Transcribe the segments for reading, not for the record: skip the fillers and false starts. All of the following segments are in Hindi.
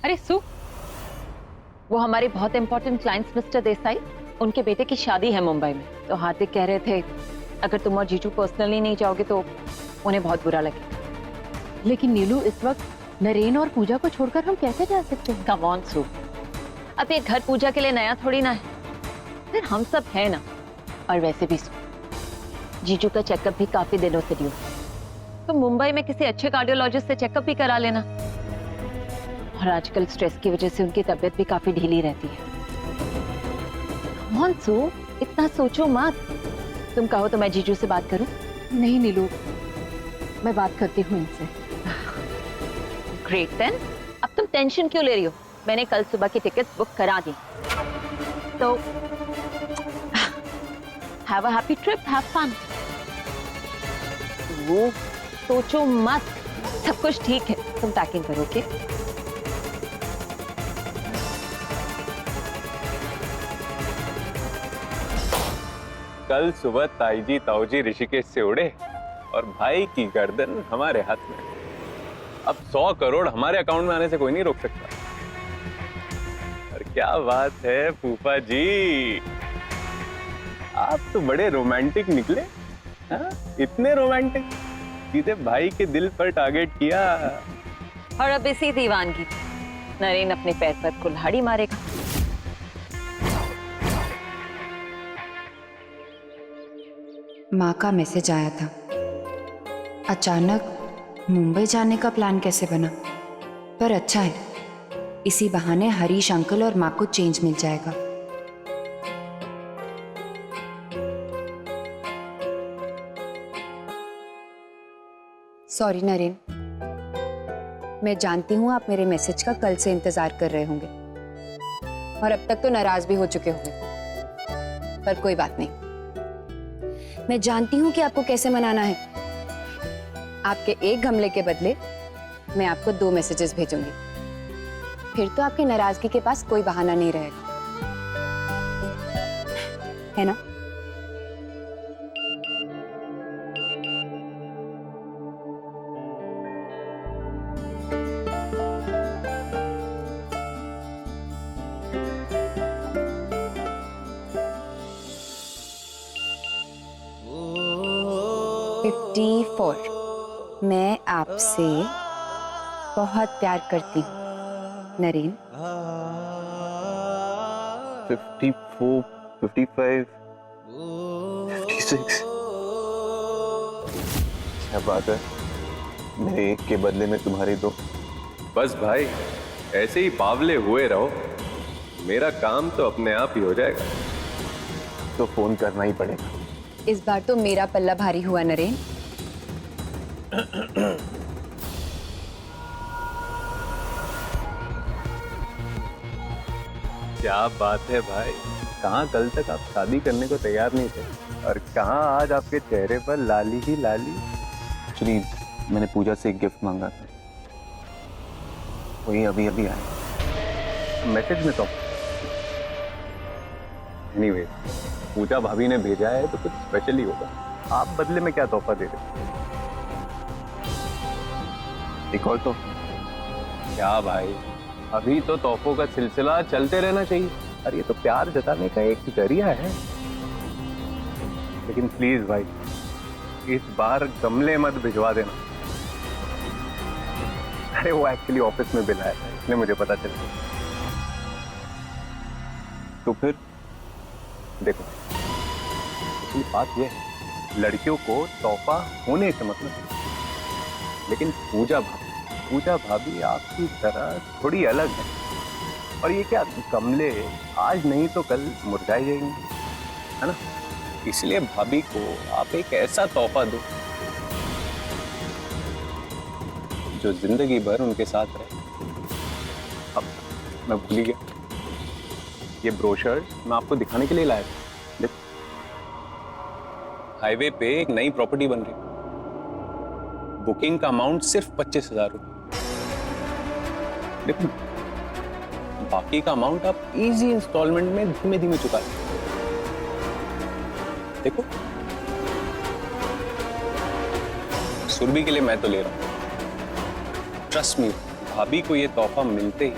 अरे सु, वो हमारे बहुत इंपॉर्टेंट क्लाइंट्स मिस्टर देसाई, उनके बेटे की शादी है मुंबई में, तो हार्दिक कह रहे थे अगर तुम और जीजू पर्सनली नहीं जाओगे तो उन्हें बहुत बुरा लगेगा। लेकिन नीलू, इस वक्त नरेन और पूजा को छोड़कर हम कैसे जा सकते हैं? कम ऑन सु, अब ये घर पूजा के लिए नया थोड़ी ना है, फिर हम सब है ना। और वैसे भी सु, जीजू का चेकअप भी काफी दिनों से ड्यू है, तो मुंबई में किसी अच्छे कार्डियोलॉजिस्ट से चेकअप भी करा लेना। और आजकल स्ट्रेस की वजह से उनकी तबीयत भी काफी ढीली रहती है। सु, इतना सोचो मत। तुम कहो तो मैं जीजू से बात करूं? नहीं नीलू, मैं बात करती हूँ इनसे। ग्रेट देन, अब तुम टेंशन क्यों ले रही हो? मैंने कल सुबह की टिकट बुक करा दी, तो have a happy trip, have fun. वो सोचो मत, सब कुछ ठीक है। तुम पैकिंग करो, ओके? कल सुबह ताईजी ताऊजी ऋषिकेश से उड़े और भाई की गर्दन हमारे हाथ में। अब 100 करोड़ हमारे अकाउंट में आने से कोई नहीं रोक सकता। और क्या बात है फूफा जी, आप तो बड़े रोमांटिक निकले। हाँ? इतने रोमांटिक, सीधे भाई के दिल पर टारगेट किया। और अब इसी दीवानगी नरेन अपने पैर पर कुल्हाड़ी मारेगा। माँ का मैसेज आया था। अचानक मुंबई जाने का प्लान कैसे बना? पर अच्छा है, इसी बहाने हरीश अंकल और माँ को चेंज मिल जाएगा। सॉरी नरेन, मैं जानती हूँ आप मेरे मैसेज का कल से इंतजार कर रहे होंगे और अब तक तो नाराज भी हो चुके होंगे, पर कोई बात नहीं। मैं जानती हूँ कि आपको कैसे मनाना है। आपके एक गमले के बदले मैं आपको 2 मैसेजेस भेजूंगी, फिर तो आपकी नाराजगी के पास कोई बहाना नहीं रहेगा, है ना? मैं आपसे बहुत प्यार करती हूँ नरेन। 54, 55, 56। क्या बात है, मेरे एक के बदले में तुम्हारी 2। बस भाई, ऐसे ही बावले हुए रहो, मेरा काम तो अपने आप ही हो जाएगा। तो फोन करना ही पड़ेगा। इस बार तो मेरा पल्ला भारी हुआ नरेन। क्या बात है भाई, कहाँ कल तक आप शादी करने को तैयार नहीं थे और कहाँ आज आपके चेहरे पर लाली ही लाली। एक्चुअली मैंने पूजा से एक गिफ्ट मांगा था, वही अभी अभी आया मैसेज में। तो एनीवे, पूजा भाभी ने भेजा है तो कुछ स्पेशल ही होगा। आप बदले में क्या तोहफा दे रहे? एक और तो क्या भाई, अभी तो तोहफों का सिलसिला चलते रहना चाहिए। अरे ये तो प्यार जताने का एक जरिया है। लेकिन प्लीज भाई, इस बार गमले मत भिजवा देना। अरे वो एक्चुअली ऑफिस में बिल आया था, इसलिए मुझे पता चल गया। तो फिर देखो, बात ये है, लड़कियों को तोहफा होने से मतलब है। लेकिन पूजा भाभी आपकी तरह थोड़ी अलग है। और ये क्या गमले आज नहीं तो कल मुरझाए जाएंगे, है ना? इसलिए भाभी को आप एक ऐसा तोहफा दो जो जिंदगी भर उनके साथ रहे। अब मैं भूल ही गया, ये ब्रोशर्स मैं आपको दिखाने के लिए लाया था। हाईवे पे एक नई प्रॉपर्टी बन रही, बुकिंग का अमाउंट सिर्फ 25,000 रुपये। देखो, बाकी का अमाउंट आप इजी इंस्टॉलमेंट में धीमे धीमे चुका सकते। देखो, सुरभि के लिए मैं तो ले रहा हूं। ट्रस्ट मी, भाभी को ये तोहफा मिलते ही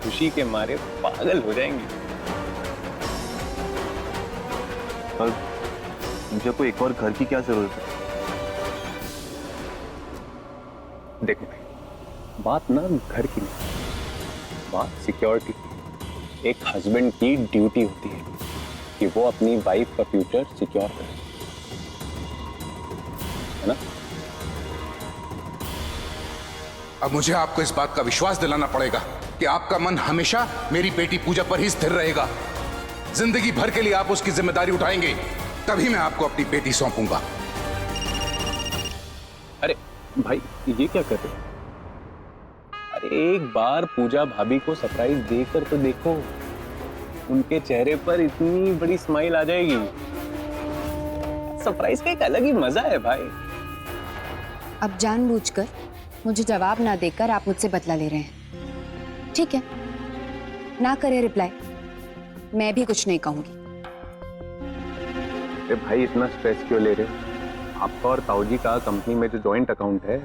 खुशी के मारे पागल हो जाएंगी। पर मुझे कोई एक और घर की क्या जरूरत है? देखो भाई, बात ना घर की नहीं, बात सिक्योरिटी की। एक हस्बैंड की ड्यूटी होती है कि वो अपनी वाइफ का फ्यूचर सिक्योर करे, है ना? अब मुझे आपको इस बात का विश्वास दिलाना पड़ेगा कि आपका मन हमेशा मेरी बेटी पूजा पर ही स्थिर रहेगा। जिंदगी भर के लिए आप उसकी जिम्मेदारी उठाएंगे, तभी मैं आपको अपनी बेटी सौंपूंगा। अरे भाई, ये क्या कर रहे हो? अरे एक बार पूजा भाभी को सरप्राइज देकर तो देखो, उनके चेहरे पर इतनी बड़ी स्माइल आ जाएगी। सरप्राइज का एक अलग ही मजा है भाई। अब जानबूझकर मुझे जवाब ना देकर आप मुझसे बदला ले रहे हैं। ठीक है, ना करे रिप्लाई, मैं भी कुछ नहीं कहूंगी। अरे भाई, इतना स्ट्रेस क्यों ले रहे हो? आपका और ताऊजी का कंपनी में जो जॉइंट अकाउंट है,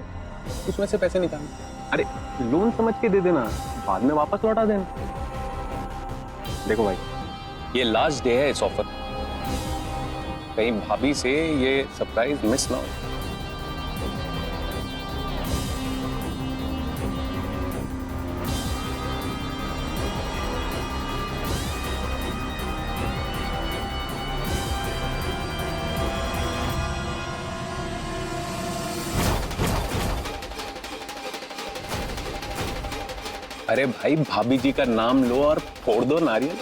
उसमें से पैसे निकालना। अरे लोन समझ के दे देना, बाद में वापस लौटा देना। देखो भाई, ये लास्ट डे है इस ऑफर, कहीं भाभी से ये सरप्राइज मिस ना हो। अरे भाई, भाभी जी का नाम लो और फोड़ दो नारियल।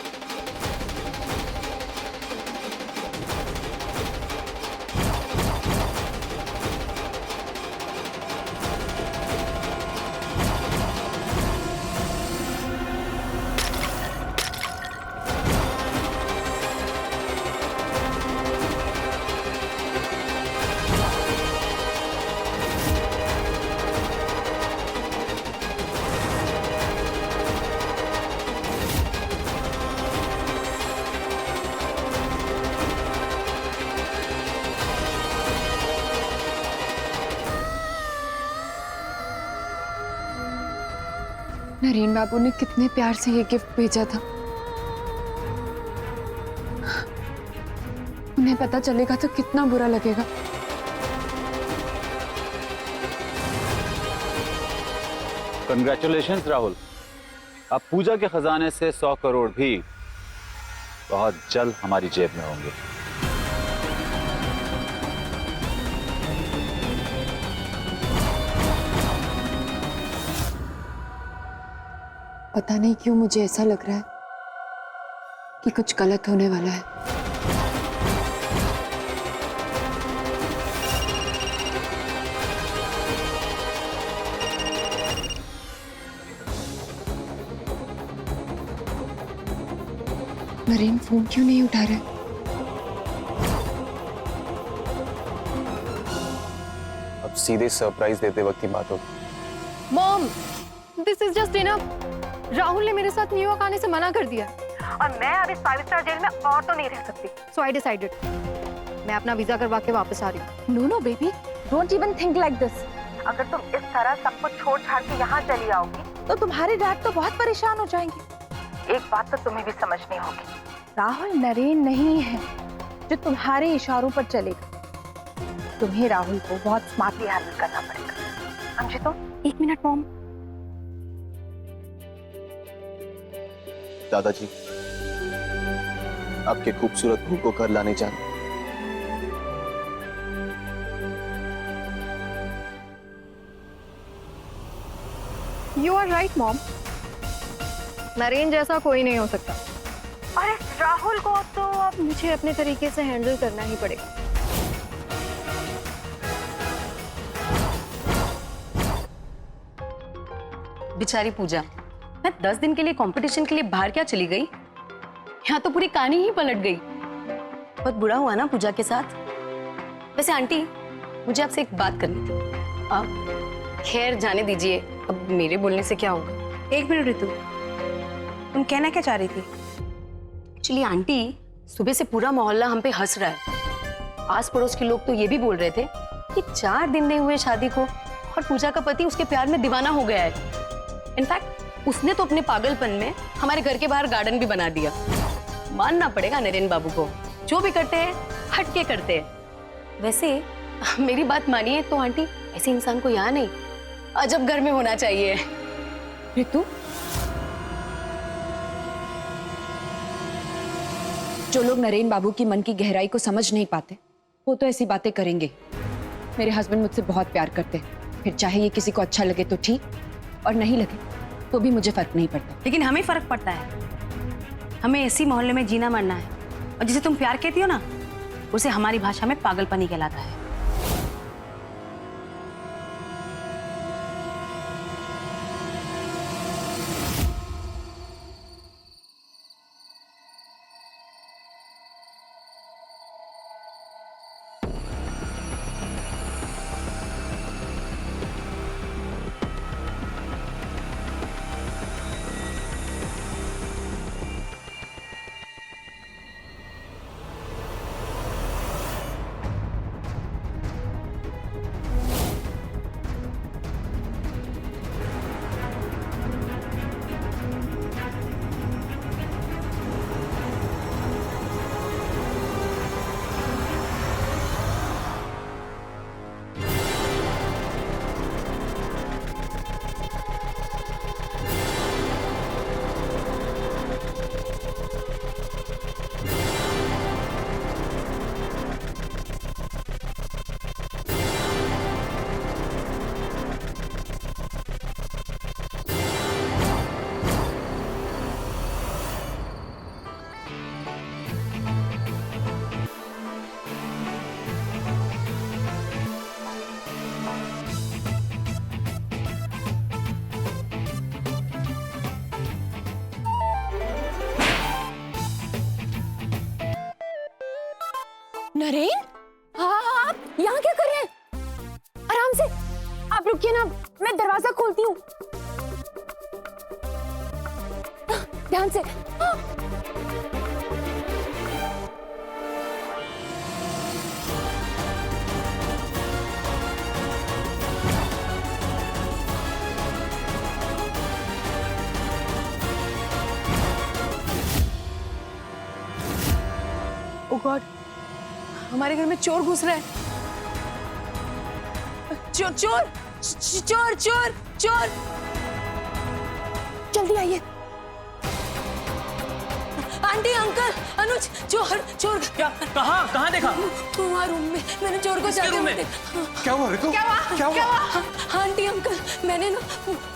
नरेन बाबू ने कितने प्यार से ये गिफ्ट भेजा था। उन्हें पता चलेगा तो कितना बुरा लगेगा। कंग्रेचुलेशंस राहुल, अब पूजा के खजाने से 100 करोड़ भी बहुत जल्द हमारी जेब में होंगे। पता नहीं क्यों मुझे ऐसा लग रहा है कि कुछ गलत होने वाला है। नरेन फोन क्यों नहीं उठा रहा? अब सीधे सरप्राइज देते वक्त की बात होगी। Mom, this is just enough. Rahul ने मेरे साथ न्यूयॉर्क आने से मना कर दिया और मैं अब इस 5 स्टार जेल में और तो नहीं रह सकती। सो आई डिसाइडेड, मैं अपना वीजा करवा के वापस आ रही हूँ। No no baby, don't even think like this. अगर तुम इस तरह सब कुछ छोड़ छाड़ के यहाँ चली आओगी तो तुम्हारे डैड तो बहुत परेशान हो जाएंगे। एक बात तो तुम्हें भी समझनी होगी, राहुल नरेन नहीं है जो तुम्हारे इशारों पर चलेगा। तुम्हें राहुल को बहुत स्मार्टली हैंडल करना पड़ेगा, समझे? तो 1 मिनट मॉम। दादाजी, आपके खूबसूरत बहू को घर लाने जाना। You are right, mom. Naren जैसा कोई नहीं हो सकता और इस राहुल को तो अब मुझे अपने तरीके से हैंडल करना ही पड़ेगा। बेचारी पूजा, मैं 10 दिन के लिए कंपटीशन के लिए बाहर क्या चली गई, यहाँ तो पूरी कहानी ही पलट गई। बहुत बुरा हुआ ना पूजा के साथ। वैसे आंटी, मुझे आपसे एक बात करनी थी। आप खैर जाने दीजिए, अब मेरे बोलने से क्या होगा। 1 मिनट ऋतु, तुम कहना क्या चाह रही थी? एक्चुअली आंटी, सुबह से पूरा मोहल्ला हम पे हंस रहा है। आस पड़ोस के लोग तो ये भी बोल रहे थे कि 4 दिन नहीं हुए शादी को और पूजा का पति उसके प्यार में दीवाना हो गया है। इनफैक्ट उसने तो अपने पागलपन में हमारे घर के बाहर गार्डन भी बना दिया। मानना पड़ेगा नरेन बाबू को, जो भी करते हैं हट के करते हैं। वैसे मेरी बात मानिए तो आंटी, ऐसे इंसान को यहाँ नहीं अजब घर में होना चाहिए। ऋतु, जो लोग नरेन बाबू की मन की गहराई को समझ नहीं पाते वो तो ऐसी बातें करेंगे। मेरे हस्बैंड मुझसे बहुत प्यार करते हैं, फिर चाहे ये किसी को अच्छा लगे तो ठीक, और नहीं लगे तो भी मुझे फर्क नहीं पड़ता। लेकिन हमें फर्क पड़ता है। हमें ऐसी मोहल्ले में जीना मरना है, और जिसे तुम प्यार कहती हो ना, उसे हमारी भाषा में पागलपनी कहलाता है। नरेन, हाँ आप यहाँ क्या कर रहे हैं? आराम से, आप रुकिए ना, मैं दरवाजा खोलती हूँ। ध्यान से। ओह गॉड, हमारे घर में चोर घुस रहा है। चोर चोर चोर चोर चोर, जल्दी आइए। आंटी, अंकल, अनुज, चोर चोर। क्या? कहाँ देखा? तुम्हारे रूम में मैंने चोर को जाते हुए देखा। क्या हुआ ऋतु? क्या हुआ? आंटी, अंकल, मैंने ना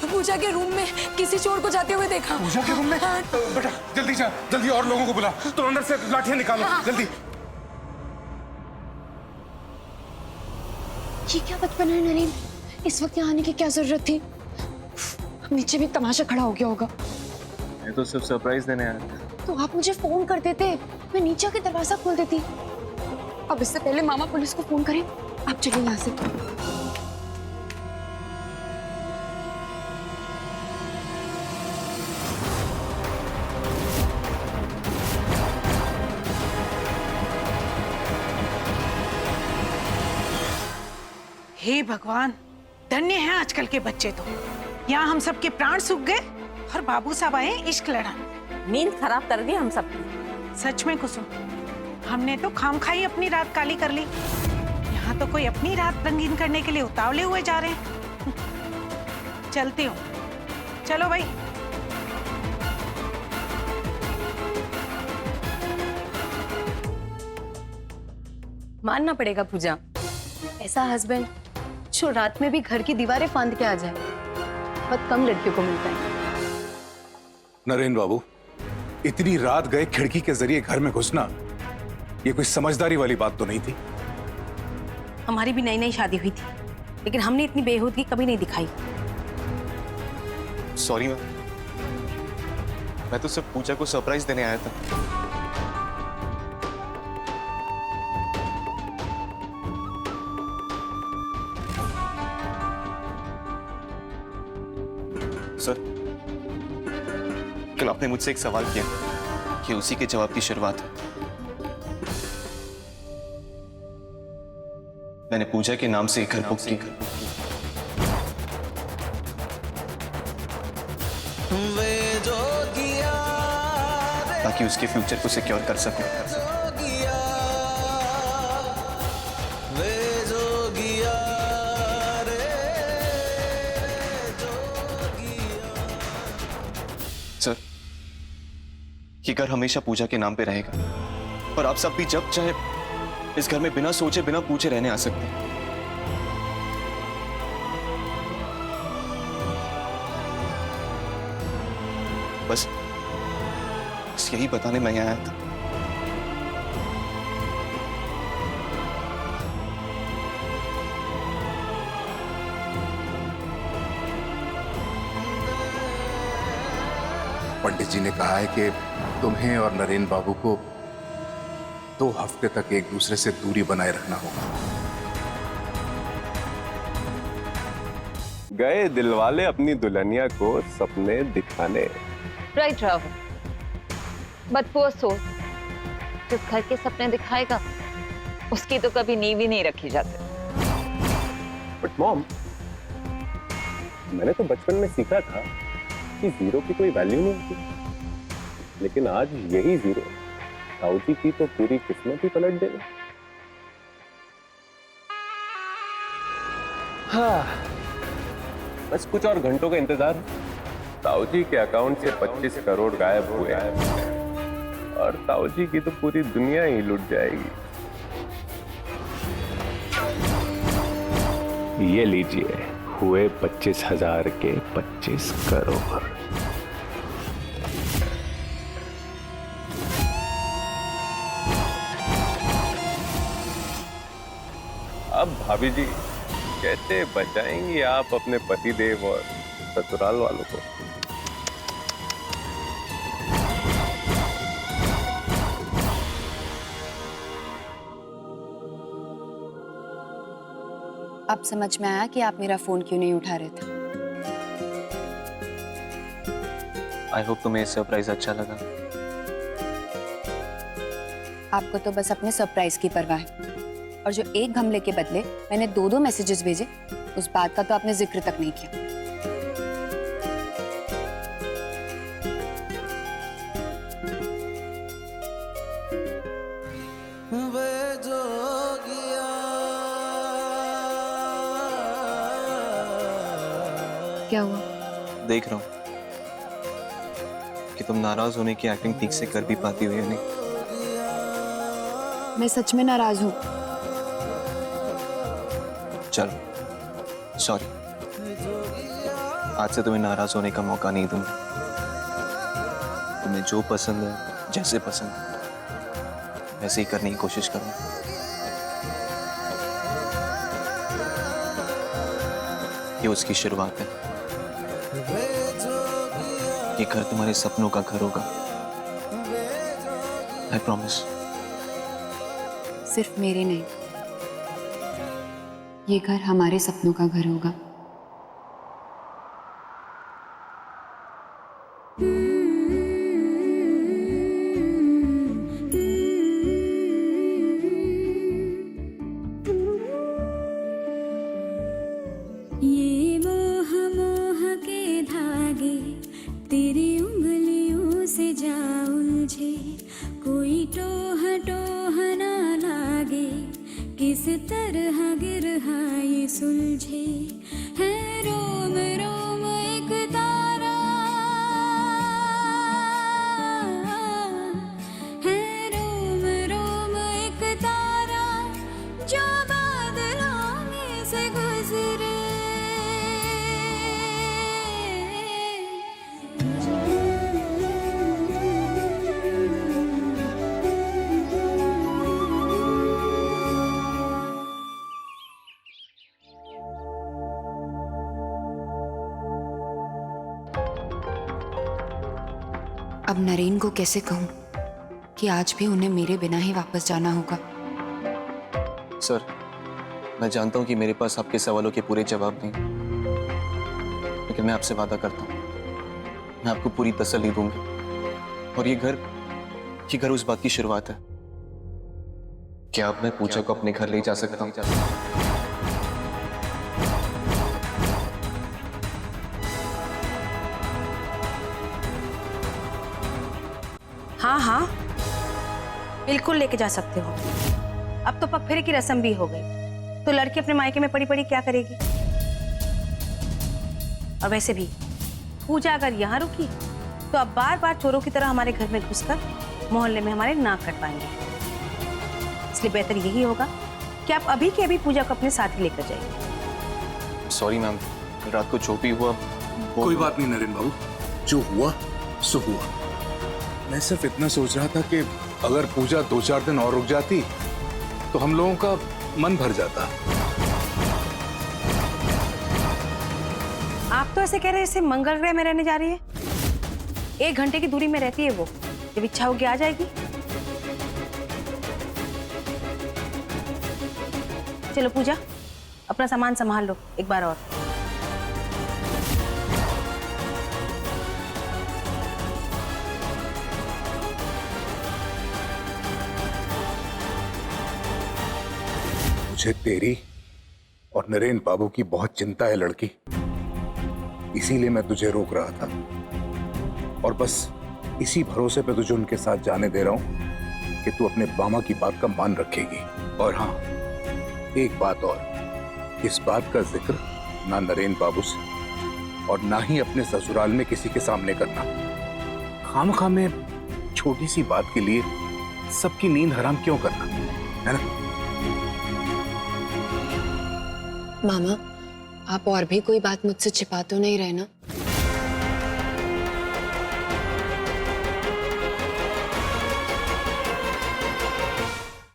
पूजा के रूम में किसी चोर को जाते हुए देखा। पूजा के रूम में? बेटा जल्दी जा, जल्दी और लोगों को बुला, तो अंदर से लाठियां निकालो, जल्दी। ये क्या बचपन है नरेन, इस वक्त यहाँ आने की क्या जरूरत थी? नीचे भी तमाशा खड़ा हो गया होगा। मैं तो सिर्फ सरप्राइज देने आया था। तो आप मुझे फोन कर देते, मैं नीचे के दरवाजा खोल देती। अब इससे पहले मामा पुलिस को फोन करें। आप चलिए यहाँ से। हे भगवान, धन्य हैं आजकल के बच्चे तो। यहाँ हम सबके प्राण सूख गए और बाबू साहब आए इश्क लड़ाने। नींद खराब कर दी हम सबकी। सच में कुसुम, हमने तो खामखाई अपनी रात काली कर ली। यहाँ तो कोई अपनी रात रंगीन करने के लिए उतावले हुए जा रहे हैं। चलती हूँ, चलो भाई। मानना पड़ेगा पूजा, ऐसा हस्बैंड जो रात में भी घर की दीवारें फांद के आ जाए, बहुत कम लड़कियों को मिलता है। नरेन बाबू, इतनी रात गए खिड़की के जरिए घर में घुसना, ये कोई समझदारी वाली बात तो नहीं थी। हमारी भी नई नई शादी हुई थी, लेकिन हमने इतनी बेहूदगी कभी नहीं दिखाई। सॉरी मैम, मैं तो सिर्फ पूजा को सरप्राइज देने आया था। सर, कल आपने मुझसे एक सवाल किया कि उसी के जवाब की शुरुआत है। मैंने पूजा के नाम से एक घर बुक की। ताकि उसके फ्यूचर को सिक्योर कर सकूं। सर, ये घर हमेशा पूजा के नाम पे रहेगा और आप सब भी जब चाहे इस घर में बिना सोचे बिना पूछे रहने आ सकते हैं। बस यही बताने मैं यहाँ आया था। पंडित जी ने कहा है कि तुम्हें और नरेन बाबू को 2 हफ्ते तक एक दूसरे से दूरी बनाए रखना होगा। गए दिलवाले अपनी दुल्हनिया को सपने दिखाने। राइट राहुल, बट वो सोच जिस घर के सपने दिखाएगा उसकी तो कभी नींव ही नहीं रखी जाती। बट मॉम, मैंने तो बचपन में सीखा था कि जीरो की कोई वैल्यू नहीं होती, लेकिन आज यही जीरो ताऊ जी की तो पूरी किस्मत ही पलट देगा। हाँ, बस कुछ और घंटों का इंतजार है। ताऊ जी के अकाउंट से 25 करोड़ गायब हुए हैं और ताऊ जी की तो पूरी दुनिया ही लुट जाएगी। ये लीजिए, हुए 25,000 के 25 करोड़। अब भाभी जी कैसे बचाएंगी आप अपने पतिदेव और ससुराल वालों को? अब समझ में आया कि आप मेरा फोन क्यों नहीं उठा रहे थे। आई होप तुम्हें सरप्राइज अच्छा लगा। आपको तो बस अपने सरप्राइज की परवाह है, और जो एक गमले के बदले मैंने 2-2 मैसेजेस भेजे, उस बात का तो आपने जिक्र तक नहीं किया। क्या हुआ? देख रहा हूं कि तुम नाराज होने की एक्टिंग ठीक से कर भी पाती हो या नहीं। मैं सच में नाराज हूँ। चलो सॉरी, आज से तुम्हें नाराज होने का मौका नहीं दूंगा। तुम्हें जो पसंद है, जैसे पसंद है, वैसे ही करने की कोशिश करूंगा। ये उसकी शुरुआत है। ये घर तुम्हारे सपनों का घर होगा, आई प्रॉमिस। सिर्फ मेरे नहीं, ये घर हमारे सपनों का घर होगा। ये मोह मोह के धागे तेरी उंगलियों से जा उलझे, कोई टोह टोह ना लागे, किस तरह गिरहा ये सुलझे, है रोम रोम एक तारा, है रोम रोम एक तारा, जो बादलों में से गुजरे। अब नरेन को कैसे कहूं कि आज भी उन्हें मेरे बिना ही वापस जाना होगा। सर, मैं जानता हूं कि मेरे पास आपके सवालों के पूरे जवाब नहीं, लेकिन मैं आपसे वादा करता हूं, मैं आपको पूरी तसल्ली दूंगा। और ये घर उस बात की शुरुआत है। क्या अब मैं पूजा को अपने घर ले जा सकता हूं? हाँ, बिल्कुल लेके जा सकते हो। अब तो पगफेरे की रस्म भी हो गई, तो लड़की अपने मायके में पड़ी पड़ी क्या करेगी? और वैसे भी पूजा अगर यहाँ रुकी तो अब बार बार चोरों की तरह हमारे घर में घुसकर मोहल्ले में हमारे नाक कटवाएंगे। इसलिए बेहतर यही होगा कि आप अभी के अभी पूजा को अपने साथ ही लेकर जाइए। सॉरी मैम, कल रात को जो भी हुआ कोई बात नहीं नरेन बाबू, जो हुआ सो हुआ। मैं सिर्फ इतना सोच रहा था कि अगर पूजा 2-4 दिन और रुक जाती तो हम लोगों का मन भर जाता। आप तो ऐसे कह रहे हैं जैसे मंगल ग्रह में रहने जा रही है। 1 घंटे की दूरी में रहती है वो, जब इच्छा होगी आ जाएगी। चलो पूजा, अपना सामान संभाल लो एक बार और। मुझे तेरी और नरेन बाबू की बहुत चिंता है लड़की, इसीलिए मैं तुझे रोक रहा था और बस इसी भरोसे पे तुझे उनके साथ जाने दे रहा हूं कि तू अपने मामा की बात का मान रखेगी। और हाँ, एक बात और, इस बात का जिक्र ना नरेन बाबू से और ना ही अपने ससुराल में किसी के सामने करना। खामखा में छोटी सी बात के लिए सबकी नींद हराम क्यों करना, है ना? मामा, आप और भी कोई बात मुझसे छिपा तो नहीं रहे ना?